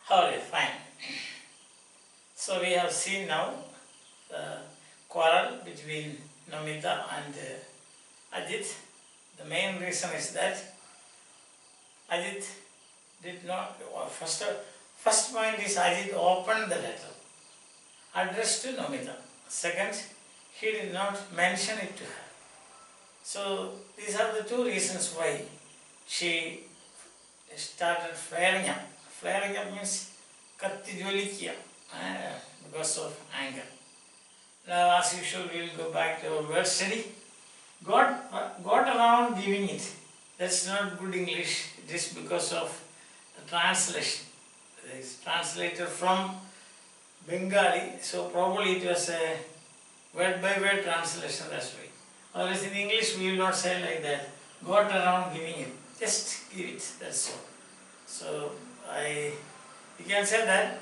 Alright, fine. So we have seen now the quarrel between Namita and Ajit. The main reason is that Ajit did not, first point is Ajit opened the letter addressed to Namita. Second, he did not mention it to her. So these are the two reasons why she started flaring up. Flaring up means katti jolikiya because of anger. Now as usual we will go back to our word study. Got around giving it. That's not good English. It is because of the translation. It is translated from Bengali, so probably it was a word by word translation, that's why. Otherwise in English we will not say like that. Got around giving it. Just give it, that's all. So you can say that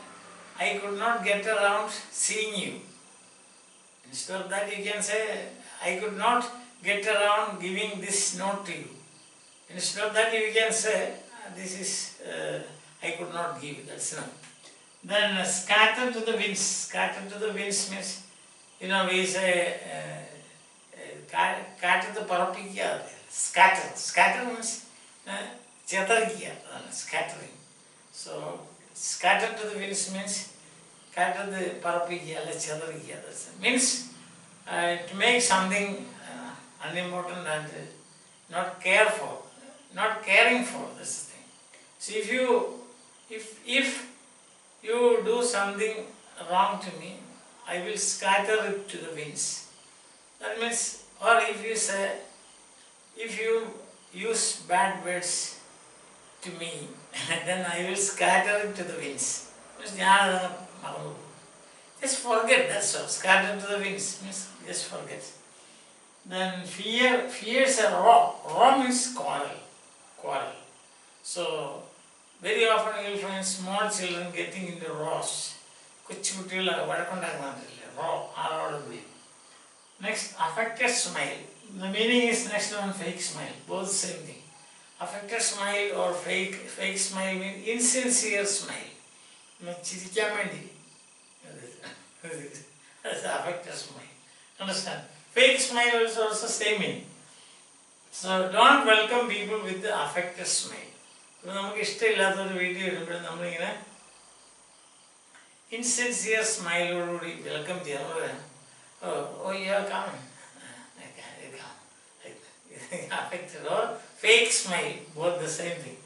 I could not get around seeing you. Instead of that you can say I could not get around giving this note to you. Instead of that you can say this is I could not give, that's enough. Then scatter to the winds. Scatter to the winds means, we say the parapikya. Scatter. Scatter means chetarikya, scattering. So scatter to the winds means scatter the parapikya, chetarikya. Means to make something unimportant and not care for, not caring for, that's the thing. So if you do something wrong to me, I will scatter it to the winds. That means, or if you use bad words to me, then I will scatter it to the winds. Just forget, that's all. Scatter to the winds means just forget. Then fears a raw. Raw means quarrel. So very often you will find small children getting into rows. Raw. Next, affected smile. The meaning is next one fake smile. Both same thing. Affected smile or fake smile means insincere smile. That's affected smile. Understand? Fake smile is also same meaning. So don't welcome people with the affected smile. Insincere smile welcome oh you have come. Affected or fake smile, both the same thing.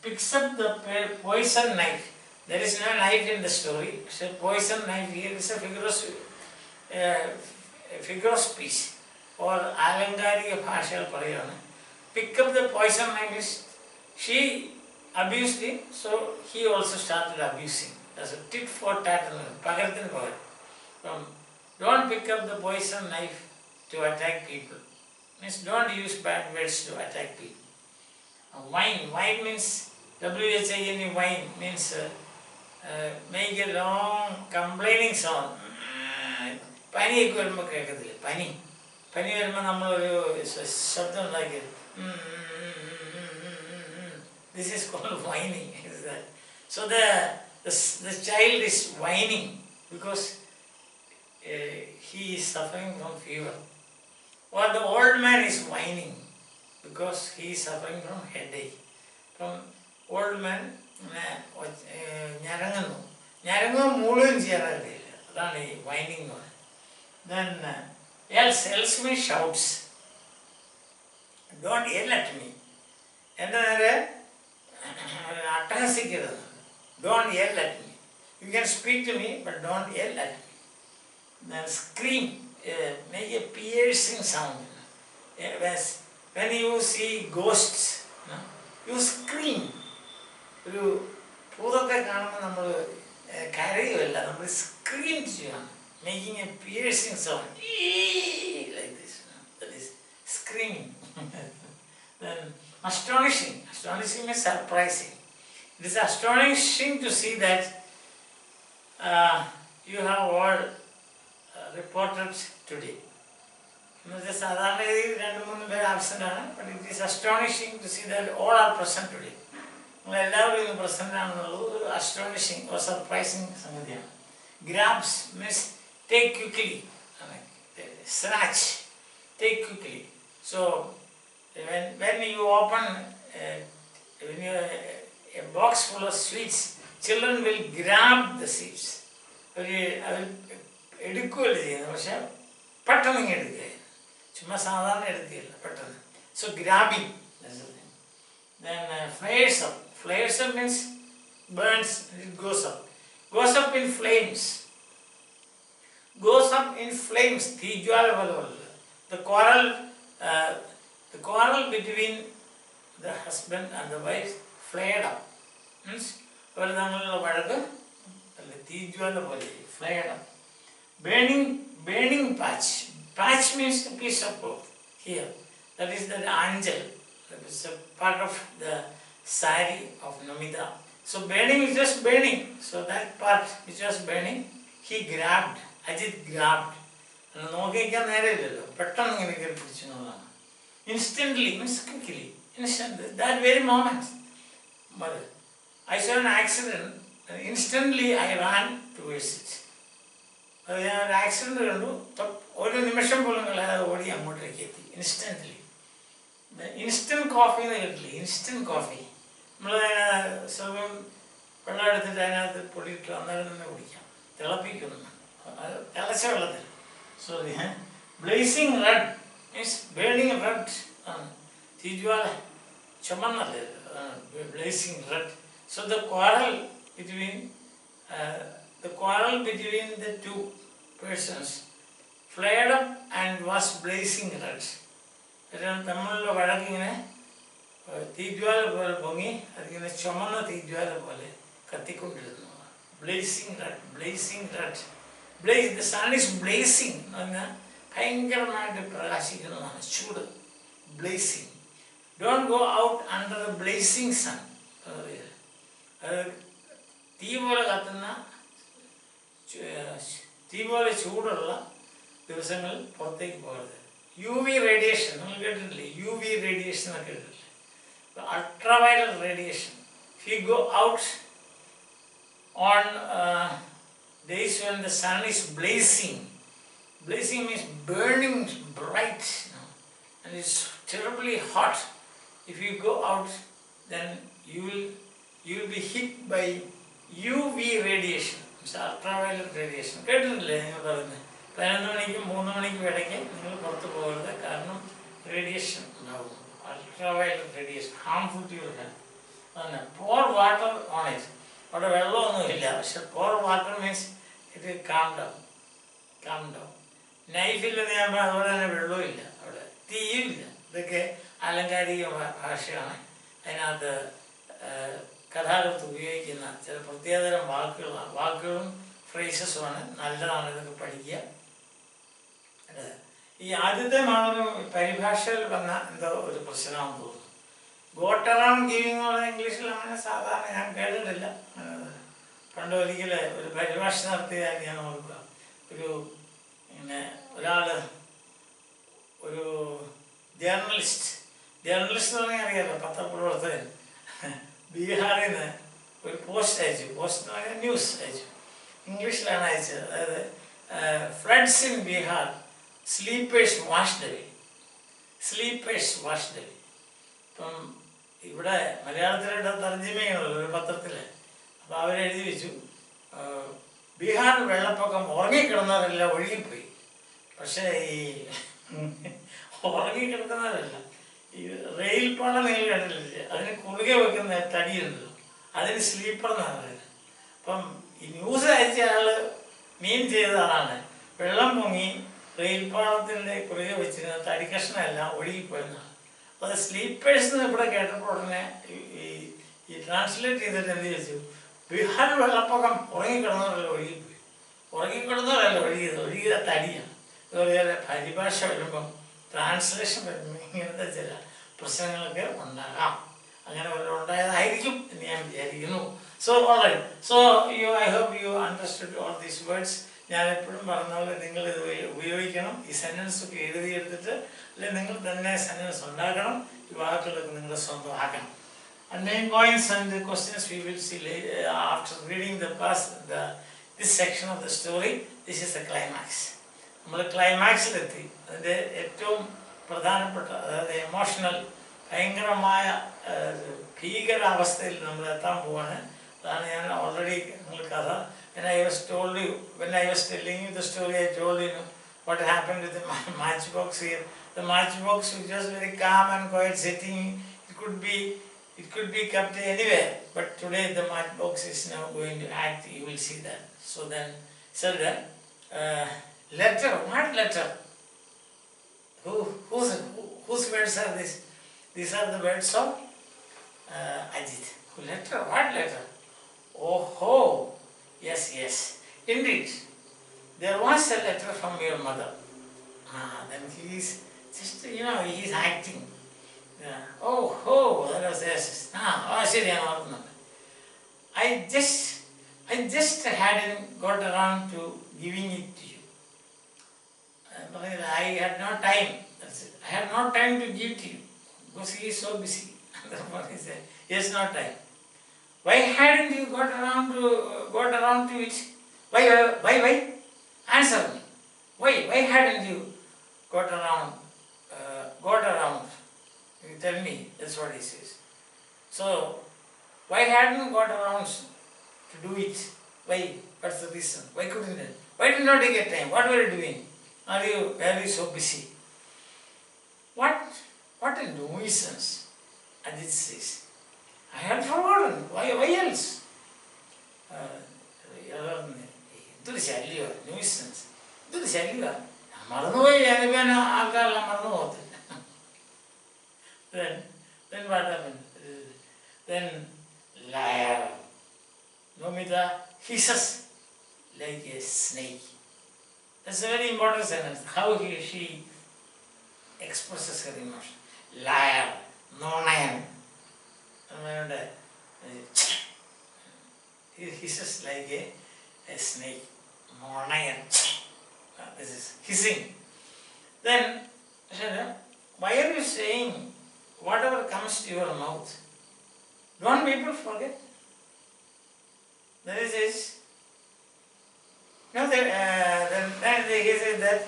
Picks up the poison knife. There is no knife in the story. So poison knife here is a figure of speech or alangarika bhashal parayana. Pick up the poison knife is she abused him, so he also started abusing. That's a tit for tat. Don't pick up the poison knife to attack people. Means don't use bad words to attack people. Whine means WHINE, whine means make a long complaining sound. Pani ekku kekadilla. Pani varuma nammal shabdam like it. This is called whining. So the child is whining because he is suffering from fever. Or the old man is whining because he is suffering from headache. From old man, whining. Then else means shouts. Don't yell at me. And then don't yell at me. You can speak to me, but don't yell at me. Then scream, make a piercing sound. When you see ghosts, you scream. You scream, making a piercing sound. Like this. That is screaming. Then astonishing. Astonishing means surprising. It is astonishing to see that you have all reported today. But it is astonishing to see that all are present today. എല്ലാവരും ഇന്ന് present ആണെന്നുള്ളത് ഒരു astonishing or surprising സംഗതിയാണ്. Grabs means take quickly, snatch, take quickly. So when you open a box full of sweets, children will grab the sweets. അവർ എടുക്കുകയല്ല ചെയ്യുന്നത്, പക്ഷെ പെട്ടെന്ന് ഇങ്ങനെ എടുക്കുക, ചുമ്മാ സാധാരണ എടുക്കുകയല്ല, പെട്ടെന്ന്. So grabbing. Then flares up. Flares up means burns, it goes up. Goes up in flames. Goes up in flames. The quarrel between the husband and the wife flared up. Means അവർ തമ്മിലുള്ള വഴക്ക് അല്ല തീജ്വാല പോലെ flared up. Burning patch. Patch means a piece of cloth here. That is the anjal. That is a part of the sari of Namita. So burning is just burning. So that part which was burning, he grabbed. Ajit grabbed. നോക്കിക്കാൻ നേരമില്ലല്ലോ, പെട്ടെന്ന് ഇങ്ങനെ കയറി പിടിച്ചു എന്നുള്ളതാണ്. Instantly means quickly. Instantly. That very moment. But I saw an accident. Instantly I ran towards it. അത് ഞാൻ ഒരു accident കണ്ടു, ഒരു നിമിഷം പോലും കളയാതെ ഓടി അങ്ങോട്ടേക്ക് എത്തി. ഇൻസ്റ്റൻ്റ്ലി. ഇൻസ്റ്റൻറ്റ് കോഫി എന്ന് കേട്ടില്ലേ? ഇൻസ്റ്റൻറ്റ് കോഫി നമ്മൾ സ്വല്പം വെള്ളം എടുത്തിട്ട് അതിനകത്ത് പൊടിയിട്ട് അന്നേരം തന്നെ കുടിക്കാം, തിളപ്പിക്കുന്നു, അത് തിളച്ച വെള്ളത്തിൽ. So blazing red means burning red ആണ്, തീജ്വാല ചുമന്നല്ലേ, blazing red. So the quarrel between the two persons flared up and was blazing red. തമ്മിലുള്ള വഴക്കിങ്ങനെ തീജ്വാല പോലെ പൊങ്ങി, അതിങ്ങനെ ചുമന്ന തീജ്വാല പോലെ കത്തിക്കൊണ്ടിരുന്നു. Blazing red, blazing red. Blaze, the sun is blazing എന്ന് പറഞ്ഞാൽ ഭയങ്കരമായിട്ട് പ്രകാശിക്കുന്നതാണ്, ചൂട്. ബ്ലേസിങ്. Don't go out under the blazing sun. അത് തീ പോലെ കത്തുന്ന, തീ പോലെ ചൂടുള്ള ദിവസങ്ങളിൽ പുറത്തേക്ക് പോകരുത്. UV റേഡിയേഷൻ നിങ്ങൾ കേട്ടിട്ടില്ലേ? UV റേഡിയേഷൻ എന്നൊക്കെ കേട്ടിട്ടില്ലേ? Ultraviolet radiation. If you go out on days when the sun is blazing, blazing means burning bright, and it's terribly hot. If you go out, then you will be hit by UV radiation. Ultraviolet radiation കേട്ടിട്ടില്ലേ നിങ്ങൾ പറയുന്നത്? 11 മണിക്കും 3 മണിക്കും ഇടയ്ക്ക് നിങ്ങൾ പുറത്ത് പോകരുത്, കാരണം റേഡിയേഷൻ ഉണ്ടാവും. Ultraviolet radiation harmful to your health. അതന്നെ. Pour water on it. അവിടെ വെള്ളമൊന്നുമില്ല, പക്ഷെ പോർ വാട്ടർ മീൻസ് ഇത് കാം ഡൗൺ. നൈഫില്ലെന്ന് ഞാൻ പറഞ്ഞ അതുപോലെ തന്നെ വെള്ളവും ഇല്ല, അവിടെ തീയുമില്ല. ഇതൊക്കെ ആലങ്കാരിക ഭാഷയാണ്. അതിനകത്ത് കഥാകൃത്ത് ഉപയോഗിക്കുന്ന ചില പ്രത്യേകതരം വാക്കുകളും ഫ്രേസസുമാണ്. നല്ലതാണ് ഇതൊക്കെ പഠിക്കുക. ഈ ആദ്യത്തെ മാതൃ പരിഭാഷയിൽ വന്ന എന്തോ ഒരു പ്രശ്നമാണെന്ന് തോന്നുന്നു. ഗോട്ട് അറൗണ്ട് ഗിവിങ് എന്ന് പറഞ്ഞാൽ ഇംഗ്ലീഷിൽ അങ്ങനെ സാധാരണ ഞാൻ കേട്ടിട്ടില്ല. പണ്ട് ഒരിക്കലും ഒരു പരിഭാഷ നടത്തിയതായി ഞാൻ ഓർക്കുക. ഇങ്ങനെ ഒരാൾ, ഒരു ജേർണലിസ്റ്റ് എന്ന് പറഞ്ഞാൽ അറിയാമല്ലോ, പത്രപ്രവർത്തകൻ, ബീഹാറിൽ നിന്ന് ഒരു പോസ്റ്റ് അയച്ചു. പോസ്റ്റ് എന്ന് പറഞ്ഞാൽ ന്യൂസ് അയച്ചു. ഇംഗ്ലീഷിലാണ് അയച്ചത്. അതായത് floods in Bihar, sleepers washed away. ഇപ്പം ഇവിടെ മലയാളത്തിലായിട്ട് തർജ്ജിമയാണല്ലോ ഒരു പത്രത്തിൽ. അപ്പോൾ അവരെഴുതി വെച്ചു, ബീഹാറിൽ വെള്ളപ്പൊക്കം, ഉറങ്ങിക്കിടന്നവരെല്ലാം ഒഴുകിപ്പോയി. പക്ഷേ ഈ ഉറങ്ങിക്കിടക്കുന്നവരല്ല, ഈ റെയിൽ പാളം നിങ്ങൾ കണ്ടില്ലേ, അതിന് കുറുകെ വെക്കുന്ന തടിയുണ്ടല്ലോ, അതിന് സ്ലീപ്പർ എന്നാണ് പറയുന്നത്. അപ്പം ഈ ന്യൂസ് അയച്ച ആൾ മീൻ ചെയ്ത ആളാണ്, വെള്ളം പൊങ്ങി റെയിൽ പാളത്തിൻ്റെ കുറുകെ വെച്ചിരുന്ന തടി കഷ്ണമെല്ലാം ഒഴുകിപ്പോയെന്നാണ്. അപ്പോൾ അത് സ്ലീപ്പേഴ്സ് എന്ന് ഇവിടെ കേട്ടപ്പോൾ ഉടനെ ഈ ട്രാൻസ്ലേറ്റ് ചെയ്തിട്ട് എന്ത് ചോദിച്ചു, ബീഹാർ വെള്ളപ്പൊക്കം, ഉറങ്ങിക്കിടന്നവരല്ല ഒഴുകിപ്പോയി. ഉറങ്ങിക്കിടന്നവരല്ല ഒഴുകിയ തടിയാണ്. അതുപോലെ പരിഭാഷ വരുമ്പം, ട്രാൻസ്ലേഷൻ വരുമ്പോൾ ഇങ്ങനത്തെ ചില പ്രശ്നങ്ങളൊക്കെ ഉണ്ടാകാം. അങ്ങനെ ഉണ്ടായതായിരിക്കും എന്ന് ഞാൻ വിചാരിക്കുന്നു. So alright, so I hope you understood all these words. ഞാൻ എപ്പോഴും പറഞ്ഞ പോലെ നിങ്ങൾ ഇത് ഉപയോഗിക്കണം. ഈ സെൻറ്റൻസ് ഒക്കെ എഴുതിയെടുത്തിട്ട് അല്ലെങ്കിൽ നിങ്ങൾ തന്നെ സെൻറ്റൻസ് ഉണ്ടാക്കണം. ഈ വാക്കുകളൊക്കെ നിങ്ങൾ സ്വന്തമാക്കണം. And main points and the questions we will see later, after reading this section of the story. This is the climax. നമ്മൾ ക്ലൈമാക്സിലെത്തി. അതിൻ്റെ ഏറ്റവും പ്രധാനപ്പെട്ട, അതായത് എമോഷണൽ, ഭയങ്കരമായ ഭീകരാവസ്ഥയിൽ നമ്മൾ എത്താൻ പോവാണ്. അതാണ് ഞാൻ ഓൾറെഡി നിങ്ങൾ കഥ, when I was telling you the story, I told you what happened with the matchbox here. The matchbox was just very calm and quiet sitting. It could be kept anywhere, but today the matchbox is now going to act. You will see that. So then, letter. What letter? Whose words are these? These are the words of Ajit. Letter? What letter? Oh, yes. Indeed, there was a letter from your mother. Then he is just, he is acting. That was yes. ശരിയാണ്, ഓർക്കുന്നുണ്ട്. I just hadn't got around to giving it to you. I had no time. That's it. I had no time to give to you because he is so busy. Therefore he said, yes, no time. Why hadn't you got around to it? Why? Answer me. Why hadn't you got around? You tell me. That's what he says. So, why hadn't got around to do it? Why? What's the reason? Why couldn't it? Why did not you get time? What were you doing? Are you so busy? What a nuisance, Ajit says. I had forgotten. Why else? എന്തൊരു ശല്യോ, nuisance, എന്തൊരു ശല്യോ. മറന്നുപോയി, ഞാനിപ്പോൾ ആൾക്കാരെല്ലാം മറന്നു പോകത്തില്ല. Then what happened? Then liar. Nomita hisses like a snake. That's a very important sentence. How she expresses her emotion. Liar, nonayan. He hisses like a snake. Nonayan. This is hissing. Then, why are you saying whatever comes to your mouth? Don't people forget? Then he says, then he says that,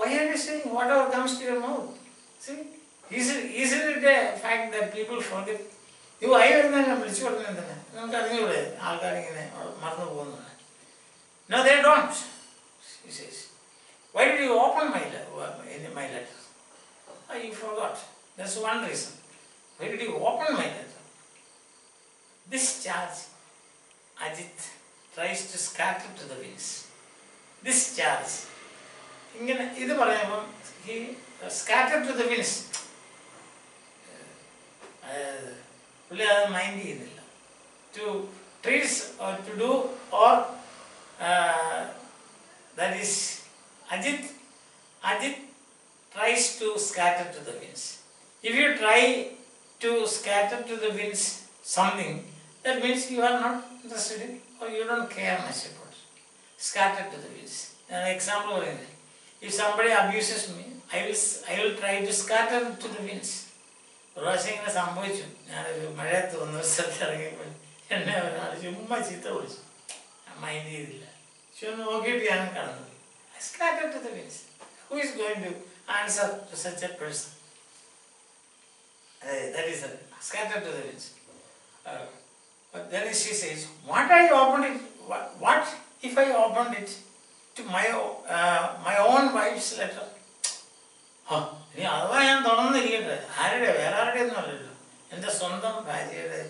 why are you saying whatever comes to your mouth? See, isn't it a fact that people forget? You I വരുന്നതിനെ വിളിച്ചു കൊടുക്കുന്നതിന് നമുക്ക് അറിഞ്ഞൂടെ ആൾക്കാരിങ്ങനെ മറന്നു പോകുന്നത്? No, they don't. He says, why did you open my letter? You forgot. That's one reason. Why did you open my letter? This charge, Ajit tries to scatter to the winds. This charge, ഇത് പറയുമ്പം he scattered to the winds. പുള്ളി അത് mind ചെയ്യുന്നില്ല. To treat or to do or that is Ajit tries to scatter to the winds. If you try to scatter to the winds something, that means you are not interested in or you don't care much about it. Scatter to the winds. An example, if somebody abuses me, I will try to scatter to the winds. ഒരു പ്രാവശ്യം ഇങ്ങനെ സംഭവിച്ചു. ഞാനൊരു മഴയത്ത് വന്ന ഒരു സ്ഥലത്ത് ഇറങ്ങിയപ്പോൾ എന്നെ ഒരാൾ ചുമ്മാ ചീത്ത വിളിച്ചു. ഞാൻ മൈൻഡ് ചെയ്തില്ല. പക്ഷെ ഒന്ന് നോക്കിയിട്ട് ഞാൻ കടന്നു. Scatter to the winds. Who is going to answer to such a person? That is scatter to the winds. But then she says, what if I opened it to my own wife's letter? ഇനി അഥവാ ഞാൻ തുറന്നിരിക്കട്ടെ, വേറെ ആരുടെ ഒന്നും അല്ലല്ലോ, എൻ്റെ സ്വന്തം ഭാര്യയുടെ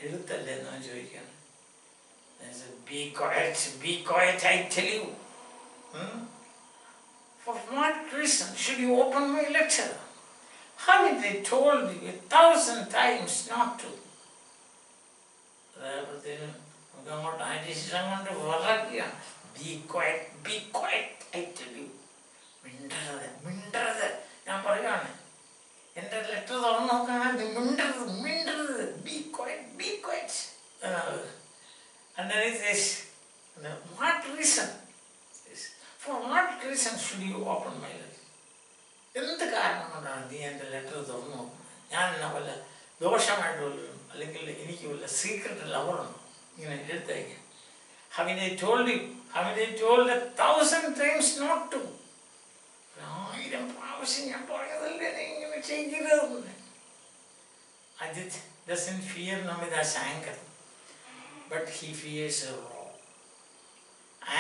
എഴുത്തല്ലേ എന്ന് ചോദിക്കണം. Be quiet, I tell you. For what reason should you open my letter? Haven't I told you 1,000 times not to? നമുക്ക് അങ്ങോട്ട് ആ ഡിസിഷൻ കൊണ്ട് വളരെയാണ്. Be quiet, I tell you. മിണ്ടരുത്. ഞാൻ പറയുകയാണ്, എൻ്റെ ലെറ്റർ തുറന്നു നോക്കാനായിട്ട് മിണ്ടരുത്. Be quiet. And then it says, what reason? For what reason should you open my letter? എന്ത് കാരണം കൊണ്ടാണ് നീ എൻ്റെ ലെറ്റർ തുറന്നു നോക്കുന്നത്? ഞാൻ എന്നാ വല്ല ദോഷമായിട്ടുള്ളൊരു അല്ലെങ്കിൽ എനിക്ക് വല്ല സീക്രട്ട് ലവറുണ്ടോ ഇങ്ങനെ എടുത്തയക്കാൻ. Having I told you, having I told 1,000 times not to. 1000 പ്രാവശ്യം ഞാൻ പറഞ്ഞതല്ലേ നീ ഇങ്ങനെ ചെയ്യരുതെന്ന്. Ajit doesn't fear Namita's anger, but he fears her wrath.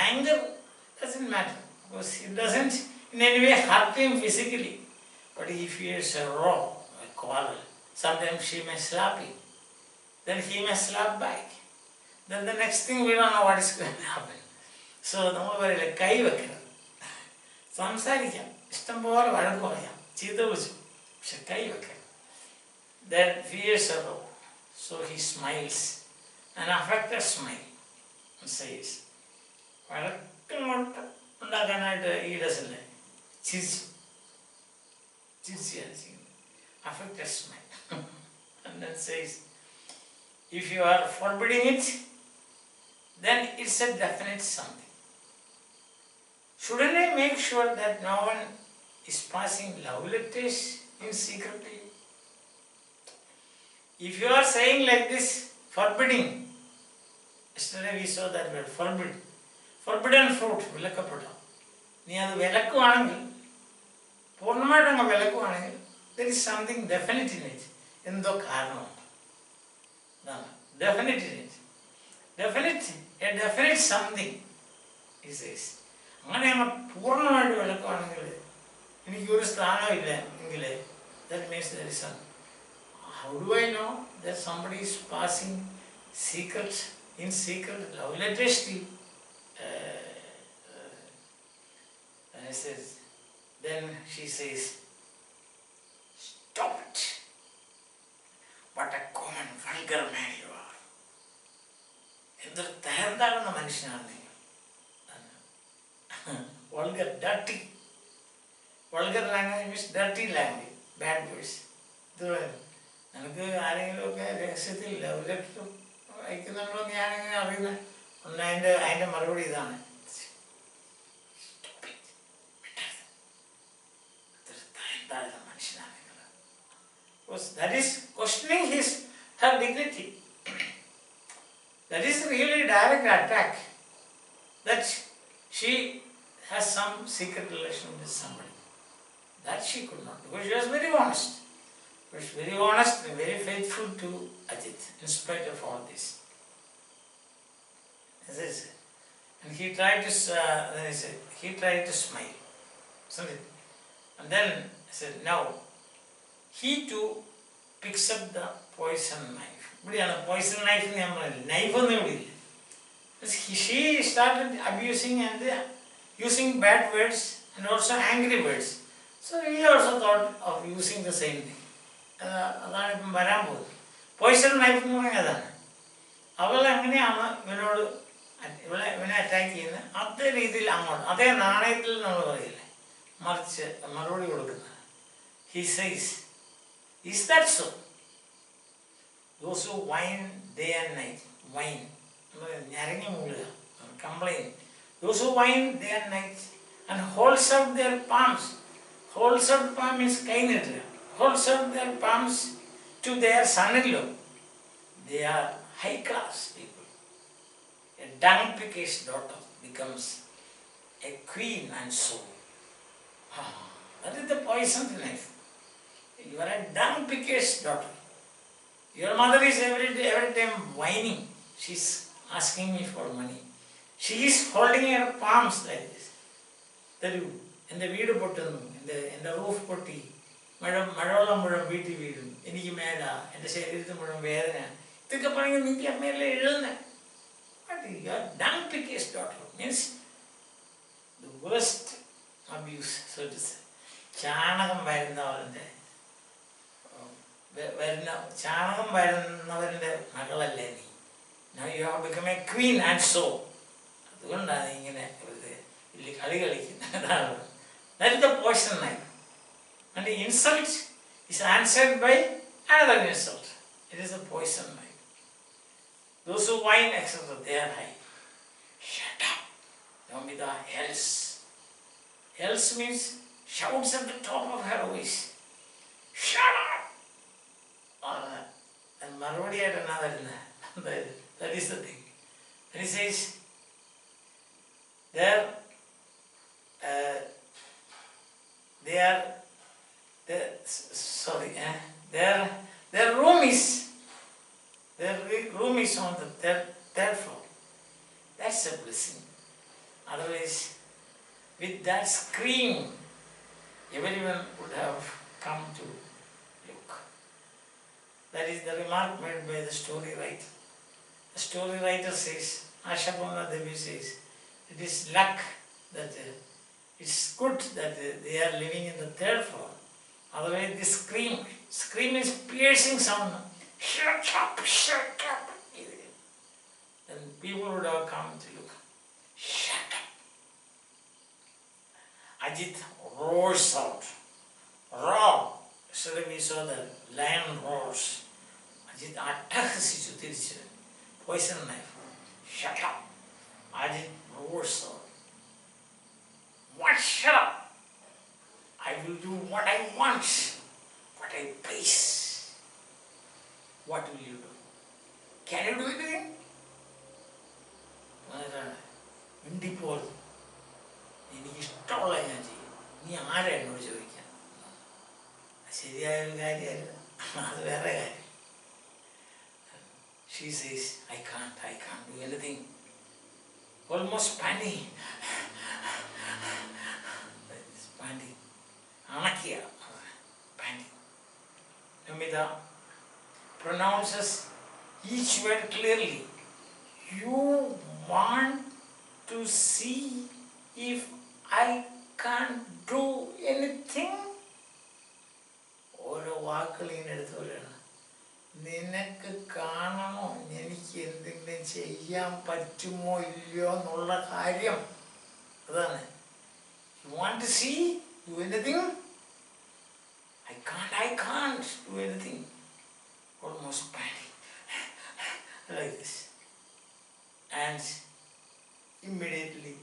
Anger doesn't matter because it doesn't in any way hurt him physically, but he fears her wrath, a quarrel. Sometimes she may slap him, then he may slap back. Then the next thing we don't know what is going to happen. So നമ്മൾ പറയില്ല കൈ വെക്കണം, സംസാരിക്കാം, ഇഷ്ടം പോലെ വഴക്ക് പറയാം, ചീത്ത വിളിച്ചു, പക്ഷെ കൈ വെക്കണം. Then fears her wrath. So he smiles, an affected smile, and says, വഴക്കങ്ങോട്ട് ഉണ്ടാക്കാനായിട്ട് ഈ ഡസല്ലേ ചിരിച്ചു ചിരിച്ചാണ് ചെയ്യുന്നത്, affected smile. And then says, if you are forbidding it, then it's a definite something. Shouldn't I make sure that no one is passing love letters in secretly? If you are saying like this, forbidding, yesterday we saw that word, forbid, forbidden fruit, വിലക്കപ്പെട്ട, നീ അത് വിലക്കുവാണെങ്കിൽ, പൂർണ്ണമായിട്ടങ്ങ് വിലക്കുവാണെങ്കിൽ, there is something definite in it. എന്തോ കാരണമുണ്ട്. Definite in it. Definite, a definite something is this. അങ്ങനെ അങ്ങ് പൂർണ്ണമായിട്ട് വിലക്കുവാണെങ്കിൽ എനിക്കൊരു സ്ഥാനമില്ല എങ്കിൽ that means there is some. How do I know that somebody is passing secret, in secret love letters to you? Then she says, stop it. What a common vulgar man you are. എന്തൊരു തകർന്നാകുന്ന മനുഷ്യനാണ് നിങ്ങൾ. Vulgar, dirty. Vulgar language means dirty language, bad words. നമുക്ക് ആരെങ്കിലുമൊക്കെ രഹസ്യത്തിൽ love letter അയക്കുന്നുണ്ടോ എന്ന് ഞാനെങ്ങനെ അറിയുന്നത്? ഒന്ന് അതിൻ്റെ മറുപടി ഇതാണ്, മനുഷ്യനാണ് നിങ്ങൾ. That is questioning her dignity. That is really direct attack that she has some secret relation with somebody. That she could not, because she was very honest. She was very honest and very faithful to Ajit in spite of all this. And he tried to smile. And then he said, now he too picks up the poison knife. ഇവിടെയാണ് poison knife എന്ന് നമ്മൾ knife ഒന്നും ഇവിടെ ഇല്ല. She started abusing and using bad words and also angry words. So he also thought of using the same thing. അതാണ് ഇപ്പം വരാൻ പോകുന്നത്. പോയിസൺ നൈഫ് എന്ന് പറഞ്ഞാൽ അതാണ്. അവൾ എങ്ങനെയാണ് ഇവനെ അറ്റാക്ക് ചെയ്യുന്നത്, അതേ രീതിയിൽ അങ്ങോട്ട്, അതേ നാണയത്തിൽ നമ്മൾ പറയില്ലേ, മറിച്ച് മറുപടി കൊടുക്കുന്നത്. He says, is that so? Those who whine day and night, whine, ഞരങ്ങി മൂളുക, complain. Those who whine day and night and holds out their palms. Holds out palm means കൈ നീട്ടുക. Holds out their palms to their son-in-law. They are high-class people. A dung-picker's daughter becomes a queen and so. That is the poison knife. You are a dung-picker's daughter. Your mother is every time whining. She is asking me for money. She is holding her palms like this. തരൂ, എൻ്റെ വീട് പൊട്ടുന്നു, എൻ്റെ roof പൊട്ടി, മഴവെള്ളം മുഴുവൻ വീട്ടിൽ വീഴും, എനിക്ക് മേല, എൻ്റെ ശരീരത്തിൽ മുഴുവൻ വേദന, ഇതൊക്കെ പറഞ്ഞ് നിനക്ക് അമ്മയല്ലേ എഴുതുന്നത്. But your dung-picker's daughter means the worst abuse, so to say. ചാണകം വരുന്നവരുടെ മകളല്ലേ നീ. Now you have become a queen and so. അതുകൊണ്ടാണ് ഇങ്ങനെ വലിയ കളി കളിക്കുന്നത്. That is the poison knife. And the insult is answered by another insult. It is a poison knife. Those who whine, etc., they are high. Shut up. Namita yells. Yells means shouts at the top of her voice. Shut up. മറുപടിയായിട്ട് എന്നാ തരുന്നത്? That is the thing. And he says, their room is on the third floor. That's a blessing. Otherwise, with that scream, everyone would have come to look. That is the remark made by the story writer. The story writer says, Ashapurna Devi says, it is luck that it's good that they are living in the third floor. Otherwise, this scream is piercing sound. Shut up, shut up. Then people would have come to look. Shut up. Ajit roars out. Roar. Yesterday we saw the lion roars. Ajit attahasichu tirichu. Poison knife. Shut up. Ajit roars out. What shut up? I will do what I want, what I please. What will you do? Can you do anything? മിണ്ടിപ്പോൾ എനിക്കിഷ്ടമുള്ള ഞാൻ ചെയ്യും. നീ ആരാ എന്നോട് ചോദിക്കാൻ? ശരിയായ ഒരു കാര്യമല്ല, അത് വേറെ കാര്യം. She says, I can't do anything. Almost panting. Panting. Anakia. Panting. Namita pronounces each word clearly. You want to see if I can't do anything? ഓരോ വാക്കുകൾ ഇങ്ങനെ എടുത്തു പറയണം. നിനക്ക് കാണണോ എനിക്ക് എന്തെങ്കിലും ചെയ്യാൻ പറ്റുമോ ഇല്ലയോ എന്നുള്ള കാര്യം അതാണ്. You want to see? Do anything? I can't do anything. Almost panic. Like this. And immediately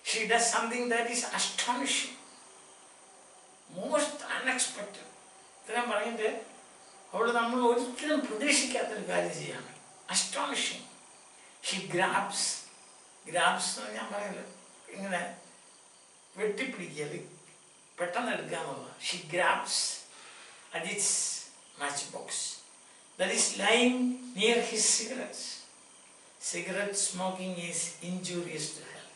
she does something that is astonishing. Most unexpected. ഇത്രയും പറയുന്നത് അവൾ നമ്മൾ ഒരിക്കലും പ്രതീക്ഷിക്കാത്തൊരു കാര്യം ചെയ്യാണ്. Astonishing. She grabs എന്ന് ഞാൻ പറയില്ല, ഇങ്ങനെ വെട്ടിപ്പിടിക്കുക, പെട്ടെന്ന് എടുക്കുക എന്നുള്ളത്. She grabs Ajit's matchbox that is lying near his cigarettes. Cigarette smoking is injurious to health.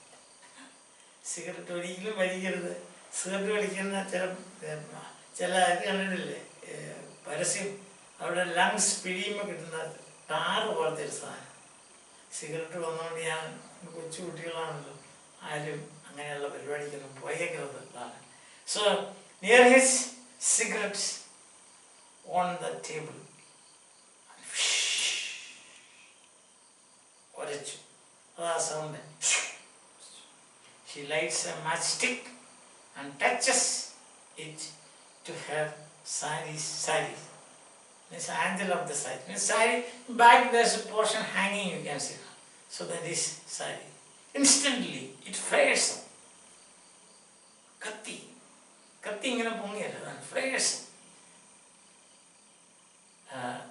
Cigarette ഒരിക്കലും വലിക്കരുത്. സിഗരറ്റ് വലിക്കുന്ന ചില കണ്ടിട്ടില്ലേ പരസ്യം, അവിടെ ലങ്സ് പിഴിയുമ്പോൾ കിട്ടുന്ന ടാറ് പോലത്തെ ഒരു സാധനം. സിഗരറ്റ് വന്നുകൊണ്ട് ഞാൻ കൊച്ചു കുട്ടികളാണല്ലോ, ആരും അങ്ങനെയുള്ള പരിപാടിക്കൊന്നും പോയേക്കുന്നത്. So near his cigarettes on the table. Sound. She lights a matchstick and touches it to her sari. It's the angle of the sari. In sari, back there's a portion hanging, you can see. So that is sari. Instantly, it flares up. Katti ingana pongiyalla, and flares up.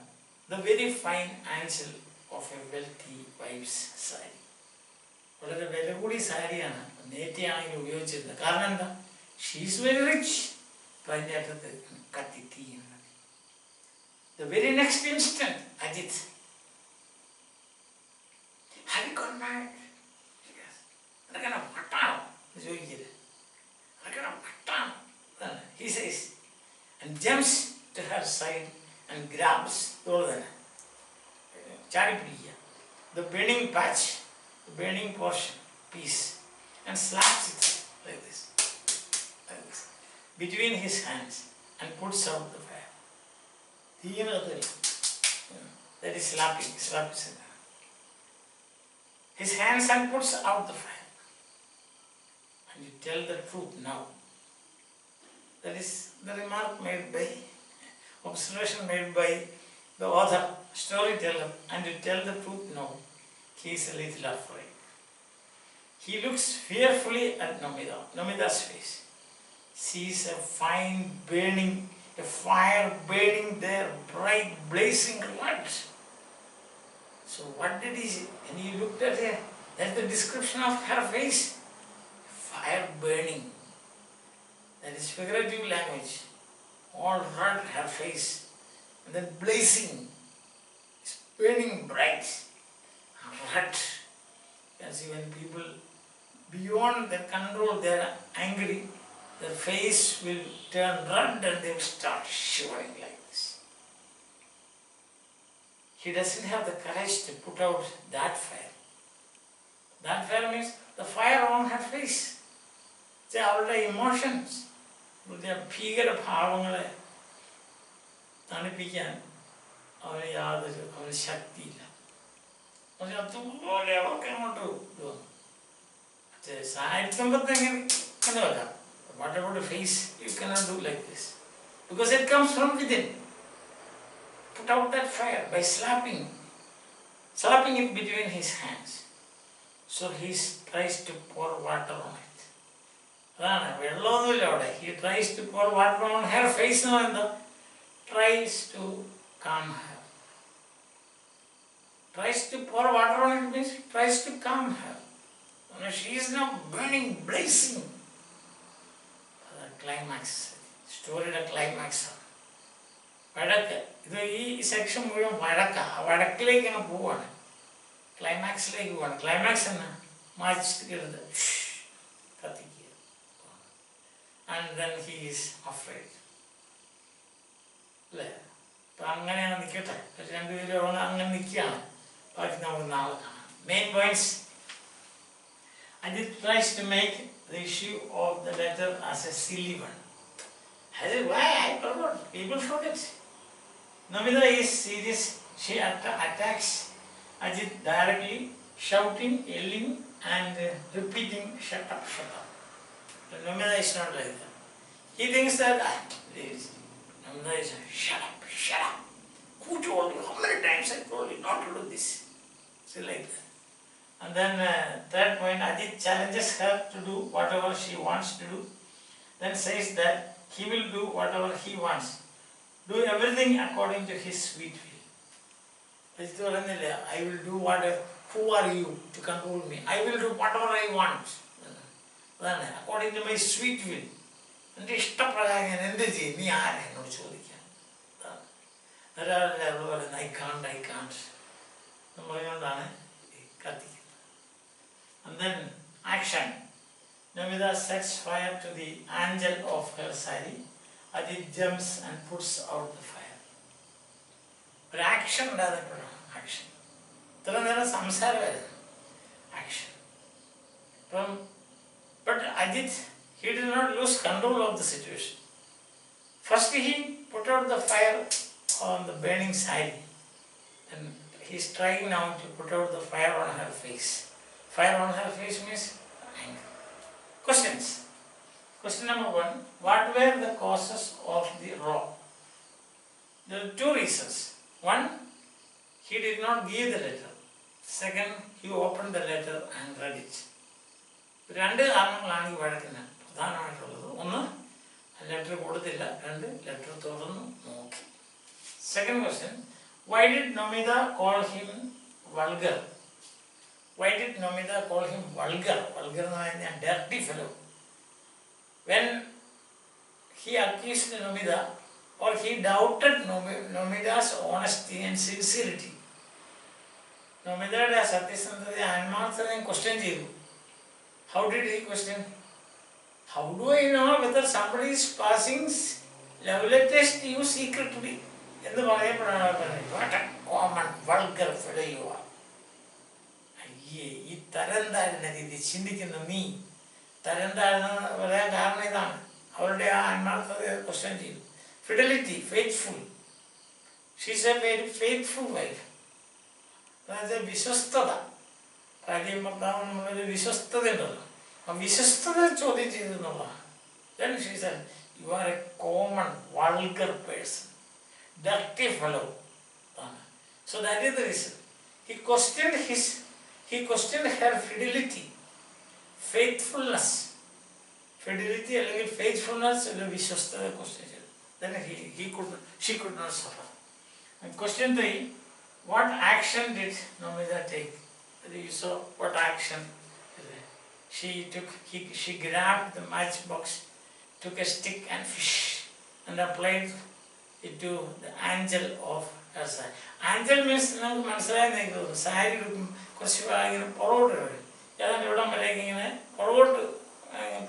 The very fine ansel of a wealthy wife's sari. വളരെ വില കൂടി സാരിയാണ്, നേറ്റിയാണെങ്കിൽ ഉപയോഗിച്ചിരുന്നത്. കാരണം എന്താ? She's very rich. അപ്പം അതിൻ്റെ അകത്ത് കത്തിത്തീയാണ്. The very next instant, Ajit, have you got married? അതൊക്കെ വട്ടാണോ ചോദിക്കരുത്, അതൊക്കെ വട്ടാണോ? He says, and jumps to her side and grabs ചാടി പിടിക്കുക the burning patch, the burning portion, piece, and slaps it like this, between his hands, and puts out the fire. That is slapping. His hands and puts out the fire. And you tell the truth now. That is the remark made by, observation made by the author, storyteller, and you tell the truth now. He is a little afraid. He looks fearfully at Namita's face. Sees a a fire burning there, bright, blazing red. So what did he say? When he looked at her, that's the description of her face. Fire burning. That is figurative language. All red, her face. And then blazing. It's burning bright. Red. You can see when people beyond their control, they are angry, their face will turn red and they will start shivering like this. He doesn't have the courage to put out that fire. That fire means the fire on her face. It's അവളുടെ emotions. ഭീകരഭാവങ്ങളെ തണുപ്പിക്കാൻ അവന് ശക്തിയില്ല. അതുപോലെ അവർക്ക് അങ്ങോട്ട് തോന്നും. What about the face? You cannot do like this. Because it comes from within. Put out that fire by slapping it between his hands. So he tries to pour water on it. He tries to pour water on her face now and tries to calm her. Tries to pour water on it means tries to calm her. She is now burning, blazing. The climax. Story the climax. വടക്ക് ഇത് ഈ section മുഴുവൻ വടക്കിലേക്കാണ് പോവാണ്, ക്ലൈമാക്സിലേക്ക് പോവാണ്. Climax എന്നാ മാച്ചിട്ട് കത്തിക്കുക. And then he is afraid. അല്ലേ? അപ്പം അങ്ങനെയാണ് നിൽക്കട്ടെ. രണ്ടുപേരും അങ്ങനെ നിൽക്കുകയാണ്. ബാക്കി നമുക്ക് നാളെ കാണാം. Main points. Ajit tries to make the issue of the letter as a silly one. Why? I forgot. People forget. Namita is serious. She attacks Ajit directly, shouting, yelling, and repeating, "Shut up, shut up." Namita is not like that. He thinks that, Namita is, "Shut up, shut up. Who told you? How many times I told you not to do this?" She like that. And then third point, Ajit challenges her to do whatever she wants to do. Then says that he will do whatever he wants. Do everything according to his sweet will. I will do whatever. Who are you to control me? I will do whatever I want. According to my sweet will. And I can't. And then action. Namita sets fire to the angel of her sari. Ajit jumps and puts out the fire. But action doesn't action. Action. But Ajit, he did not lose control of the situation. First he put out the fire on the burning sari. And he is trying now to put out the fire on her face. Fire on her face means anger. Questions. Question number 1. What were the causes of the row? There are 2 reasons. 1. He did not give the letter. Second, he opened the letter and read it. രണ്ട് കാരണങ്ങളാണ് ഈ വഴക്കിന് പ്രധാനമായിട്ടുള്ളത്. ഒന്ന്, letter കൊടുത്തില്ല. രണ്ട്, letter തുറന്നു നോക്കി. Second question. Why did Namita call him vulgar? Why did Namita call him vulgar? Vulgar means a dirty fellow. When he accused Namita, or he doubted Namita's honesty and sincerity. Namita'യുടെ സത്യസന്ധതയെ ആത്മാർത്ഥതയും question ചെയ്തു. How did he question? How do I know whether somebody is passing love letters to you secretly? എന്ന് പറയപ്പെടാണ് പറഞ്ഞത്. What a common vulgar fellow you are. അയ്യേ, ഈ തരം താഴ്ന്ന രീതി ചിന്തിക്കുന്ന നീ തരം താഴ്ന്ന പറയാൻ കാരണം ഇതാണ്. അവരുടെ ആ ആത്മാർത്ഥതയെ ക്വസ്റ്റ്യൻ ചെയ്തു. Fidelity, faithful. She is a very faithful wife. അതായത് വിശ്വസ്തത. ഭാര്യയും ഭർത്താവും തമ്മിൽ വിശ്വസ്തത ഉണ്ടല്ലോ. ആ വിശ്വസ്തത ചോദ്യം ചെയ്തു എന്നുള്ളതാണ്. Then she said, you are a common vulgar person. Dirty fellow. So that is the reason. He questioned her fidelity, faithfulness. Fidelity അല്ലെങ്കിൽ faithfulness and വിശ്വസ്തത question ചെയ്തു. then she could not suffer. And question 3, what action did Nomita take? You saw what action. She grabbed the matchbox, took a stick and fish, and applied it to the angel of her side. Angel means നമുക്ക് മനസ്സിലായെന്ന് തോന്നുന്നു. സാരി കുറച്ച് ഇങ്ങനെ പുറകോട്ട് വരും. ഏതാണ്ട് ഇവിടം വരെയൊക്കെ ഇങ്ങനെ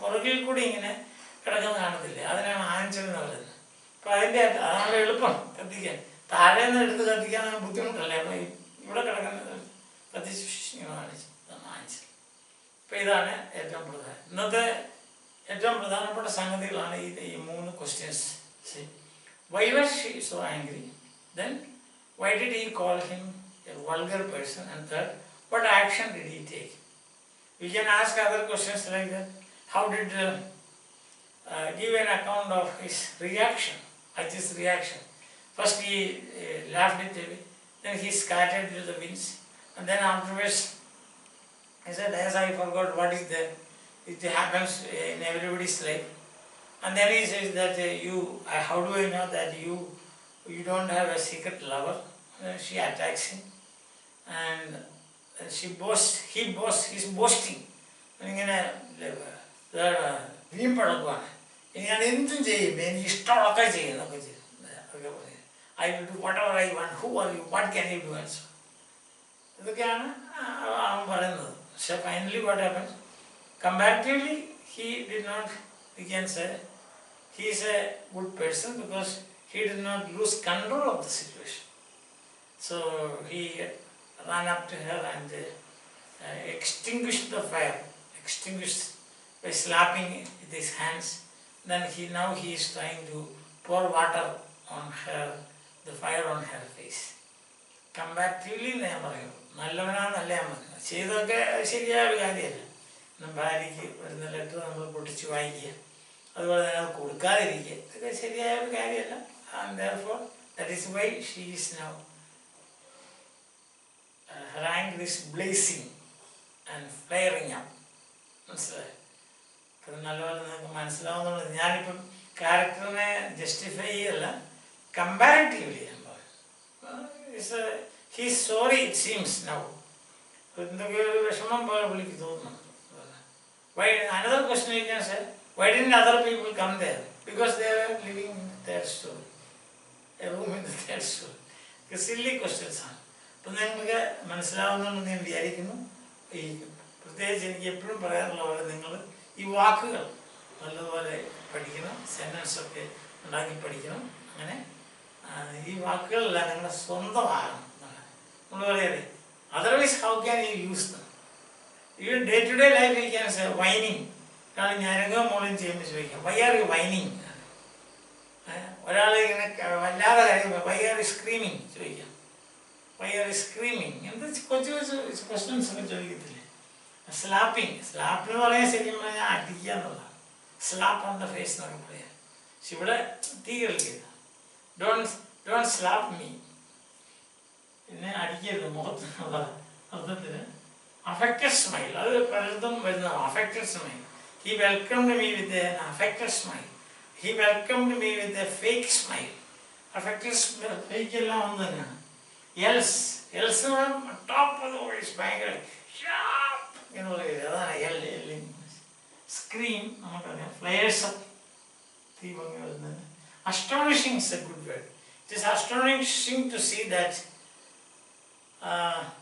പുറകിൽ കൂടി ഇങ്ങനെ കിടക്കുന്ന കാണത്തില്ലേ, അതിനാണ് ആഞ്ചൽ എന്ന് പറയുന്നത്. അപ്പം അതാണ് എളുപ്പം കത്തിക്കാൻ. താഴെ നിന്ന് എടുത്ത് കത്തിക്കാൻ ബുദ്ധിമുട്ടല്ലേ. അപ്പം ഇവിടെ കിടക്കുന്നത് കത്തിച്ച് ഇങ്ങനെ കാണിച്ചു ആഞ്ചൽ. അപ്പം ഇതാണ് ഏറ്റവും പ്രധാനം. ഇന്നത്തെ ഏറ്റവും പ്രധാനപ്പെട്ട സംഗതികളാണ് ഈ 3 questions. Why was she so angry? Then, why did he call him a vulgar person? And third, what action did he take? We can ask other questions like that. How did give an account of his reaction, Ajit's reaction. First he laughed it away, then he scattered to the winds, and then afterwards he said, as I forgot what is there. It happens in everybody's life. And then he says that how do I know that you don't have a secret lover? She attacks him, and he's boasting. ഇങ്ങനെ വീമ്പടക്കുവാണ്. ഞാൻ എന്തും ചെയ്യും, എനിക്ക് ഇഷ്ടമുള്ളതൊക്കെ ചെയ്യും എന്നൊക്കെ ചെയ്യും. I will do whatever I want. Who are you? What can you do? And so ഇതൊക്കെയാണ് അവൻ പറയുന്നത്. പക്ഷെ finally what happens? Comparatively, he did not, we can say, he is a good person because he did not lose control of the situation. So he ran up to her and extinguished the fire, by slapping with his hands. Then now he is trying to pour water on her, the fire on her face. Comparatively, ഞാൻ പറയും നല്ലവനാന്നല്ല ഞാൻ പറഞ്ഞു. ചെയ്തൊക്കെ ശരിയായ ഒരു കാര്യമല്ല. ഭാര്യയ്ക്ക് വരുന്ന ലെറ്റർ നമ്മൾ പൊട്ടിച്ച് വായിക്കുക, അതുപോലെ തന്നെ അത് കൊടുക്കാതിരിക്കുക, ഇതൊക്കെ ശരിയായ ഒരു കാര്യമല്ല. And therefore, that is why she is now, her anger is blazing and flaring up. മനസ്സിലായി? അത് നല്ലപോലെ നിങ്ങൾക്ക് മനസ്സിലാവുന്നുള്ളത്. ഞാനിപ്പം ക്യാരക്ടറിനെ ജസ്റ്റിഫൈ ചെയ്യല്ല, കമ്പാരിറ്റീവ്ലി ഞാൻ പറയും. He's sorry it seems now. എന്തൊക്കെ ഒരു വിഷമം പോലെ പുള്ളിക്ക് തോന്നുന്നു. Why? Another question you can say, why didn't other people come there? Because they were living in the 3rd story, a room in the 3rd story. Silly questions ആണ്. അപ്പം നിങ്ങൾക്ക് മനസ്സിലാവുന്നുണ്ടെന്ന് ഞാൻ വിചാരിക്കുന്നു. ഈ പ്രത്യേകിച്ച് എനിക്ക് എപ്പോഴും പറയാനുള്ള പോലെ നിങ്ങൾ ഈ വാക്കുകൾ നല്ലതുപോലെ പഠിക്കണം, സെൻറ്റൻസൊക്കെ ഉണ്ടാക്കി പഠിക്കണം. അങ്ങനെ ഈ വാക്കുകളെല്ലാം നിങ്ങളുടെ സ്വന്തമാകണം. നമ്മൾ പറയാതെ otherwise how can you use dum? Even day-to-day life we can say whining. കാരണം ഞാനൊക്കെ മോളിൽ ചെയ്യുമ്പോൾ ചോദിക്കാം, why are you whining? ഒരാൾ ഇങ്ങനെ വല്ലാതെ കാര്യം why are you screaming ചോദിക്കാം. why are you screaming? എന്ത് കൊച്ചു ക്വസ്റ്റ്യൻസ് ഒക്കെ ചോദിക്കത്തില്ലേ. സ്ലാപ്പിങ് എന്ന് പറയാൻ ശരിക്കും പറഞ്ഞാൽ അടിക്കുക എന്നുള്ളതാണ്. സ്ലാപ്പ് ഓൺ ദ ഫേസ് എന്നൊക്കെ പറയാം. പക്ഷെ ഇവിടെ തീ കളിക്കരുത്. ഡോണ്ട് സ്ലാപ്പ് മീ, പിന്നെ അടിക്കരുത് മുഖത്തിനുള്ള അർത്ഥത്തിന്. affected smile, അത് പലതും വരുന്നതാണ്. affected smile. He welcomed me with an affected smile. He welcomed me with a fake smile. affected smile, fake എല്ലാം ഒന്ന് തന്നെയാണ്. else top of the voice ഭയങ്കര ഷാർപ്പ് എന്ന് പറയുന്നത്, അതാണ് സ്ക്രീം. നമുക്കറിയാം ഫ്ലെയർസ് തീ ഭംഗി വരുന്നത്. astonishing is a good word. It is astonishing to see that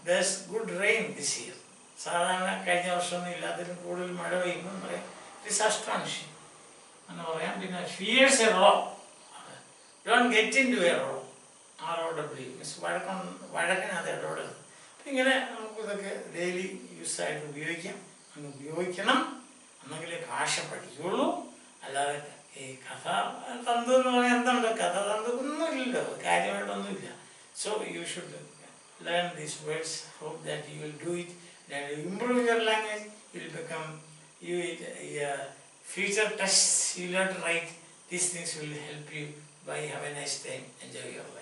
there's good rain this year. സാധാരണ കഴിഞ്ഞ വർഷമൊന്നും ഇല്ലാത്തതിലും കൂടുതൽ മഴ പെയ്യുമ്പോൾ പറയാം ഇറ്റ് ഇസ് അസ്റ്റോണിഷിംഗ് എന്ന് പറയാം. പിന്നെ fierce a row, don't get into a row, ROW means വഴക്കിനകത്ത് ഇടപെടരുത്. അപ്പം ഇങ്ങനെ നമുക്കിതൊക്കെ ഡെയിലി യൂസായിട്ട് ഉപയോഗിക്കാം. അങ്ങ് ഉപയോഗിക്കണം, എന്നെങ്കിലേ ഭാഷ പഠിക്കുള്ളൂ. അല്ലാതെ ഈ കഥ തന്തു എന്ന് പറഞ്ഞാൽ എന്തുണ്ട്, കഥ തന്തൊന്നും ഇല്ലല്ലോ, കാര്യമായിട്ടൊന്നുമില്ല. So you should learn these words. Hope that you will do it. Then you improve your language. You will become future tests you will have to write. These things will help you. Bye. Have a nice time. Enjoy your life.